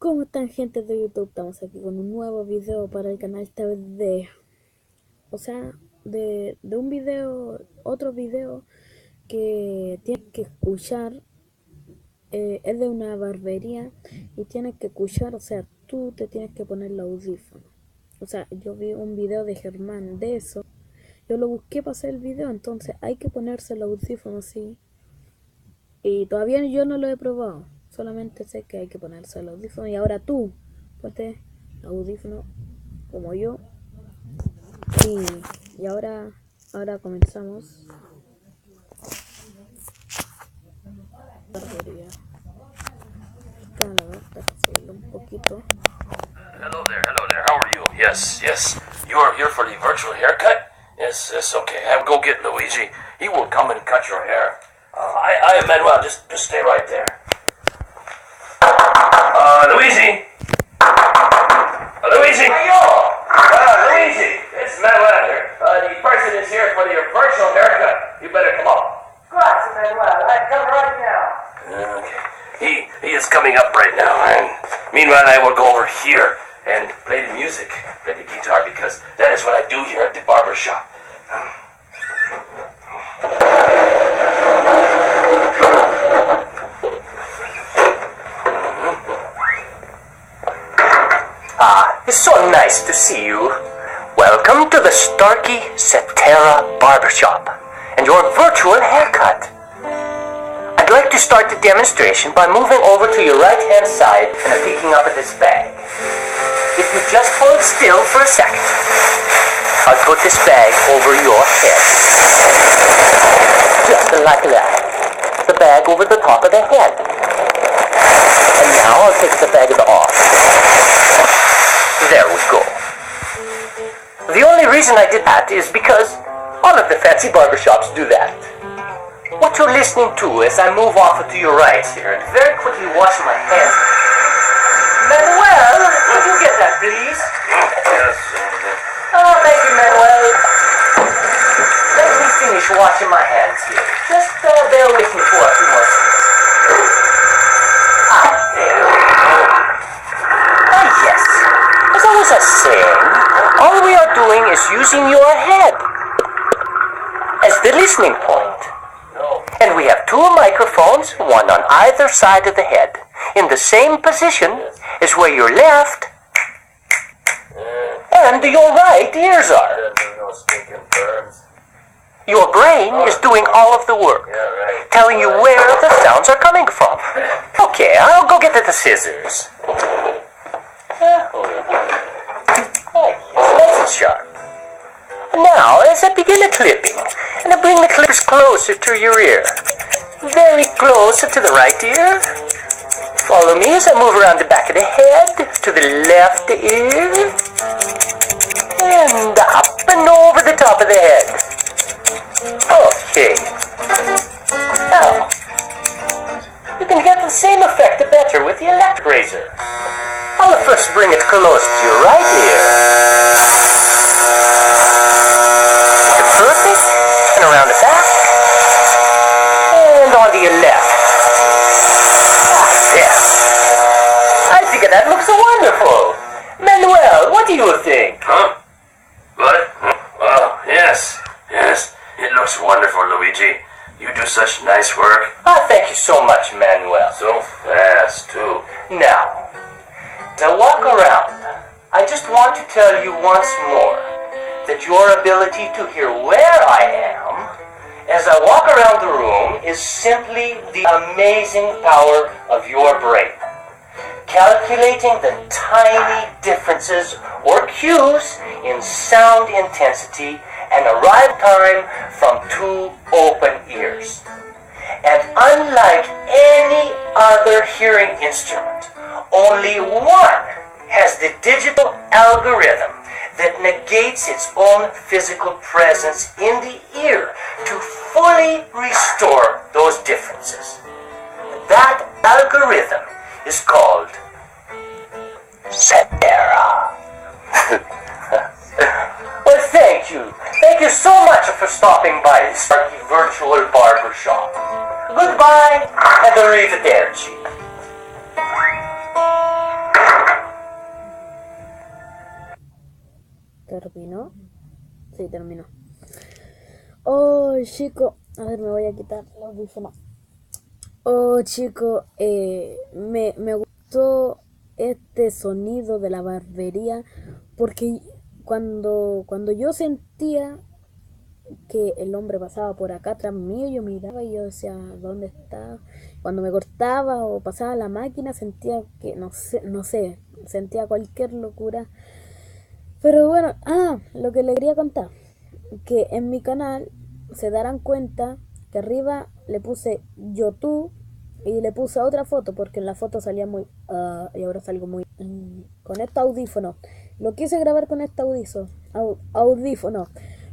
¿Cómo están, gente de YouTube? Estamos aquí con un nuevo video para el canal esta vez de un video, otro video que tienes que escuchar. Es de una barbería y tienes que escuchar, o sea, tú te tienes que poner el audífono. O sea, yo vi un video de Germán de eso, yo lo busqué para hacer el video, entonces hay que ponerse el audífono así. Y todavía yo no lo he probado, solamente sé que hay que ponerse el audífono. Y ahora tú, ponte el audífono como yo. Y ahora comenzamos. Barbería. Acá la verdad, subirlo un poquito. Hello there. How are you? Yes. You are here for the virtual haircut? Yes, okay. Have go get Luigi. He will come and cut your hair. I am Manuel. Just stay right there. Luigi. Luigi. Luigi. It's Manuel here. The person is here for your virtual haircut. You better come up. Grazie, Manuel. I come right now. Okay. He is coming up right now, and meanwhile I will go over here and play the music, play the guitar, because that is what I do here at the barber shop. It's so nice to see you. Welcome to the Starkey Cetera Barbershop and your virtual haircut. I'd like to start the demonstration by moving over to your right-hand side and picking up this bag. If you just hold still for a second, I'll put this bag over your head. Just like that. The bag over the top of the head. And now I'll take the bag off. There we go. The only reason I did that is because all of the fancy barbershops do that. What you're listening to as I move off to your right here and very quickly wash my hands. Manuel, could you get that, please? Yes. Oh, thank you, Manuel. Let me finish washing my hands here. Just bear with me for a few more seconds. There we go. Yes. As I was saying, all we are doing is using your head as the listening point. And we have two microphones, one on either side of the head, in the same position as where your left and your right ears are. Your brain is doing all of the work, telling you where the sounds are coming from. Okay, I'll go get the scissors. Oh, nice and sharp. Now, as I begin the clipping, and I bring the clippers closer to your ear, very close to the right ear. Follow me as I move around the back of the head, to the left ear, and up and over the top of the head. Okay. Now, you can get the same effect better with the electric razor. I'll first bring it close to your right ear. Perfect. And around the back. And onto your left. Yes. I think that looks wonderful. Manuel, what do you think? Huh? What? Oh, yes. It looks wonderful, Luigi. You do such nice work. Thank you so much, Manuel. So fast, too. Now, as I walk around, I just want to tell you once more that your ability to hear where I am as I walk around the room is simply the amazing power of your brain. Calculating the tiny differences or cues in sound intensity and arrival time from two open ears. And unlike any other hearing instrument, only one has the digital algorithm that negates its own physical presence in the ear to fully restore those differences. That algorithm is called Cetera. Well, thank you. Thank you so much for stopping by the Starkey Virtual Barbershop. Goodbye and arrivederci. ¿terminó? Sí, terminó. Oh, chico. A ver, me voy a quitar los audífonos. Oh, chico, me gustó este sonido de la barbería porque cuando yo sentía que el hombre pasaba por acá atrás mío, yo miraba y yo decía, ¿dónde está? Cuando me cortaba o pasaba la máquina sentía que, no sé, sentía cualquier locura. Pero bueno, lo que le quería contar, que en mi canal se darán cuenta que arriba le puse YouTube y le puse otra foto porque en la foto salía muy y ahora salgo muy con este audífono. Lo quise grabar con este audífono.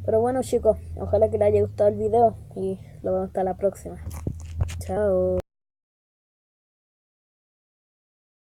Pero bueno, chicos, ojalá que les haya gustado el video y lo vemos hasta la próxima. Chao.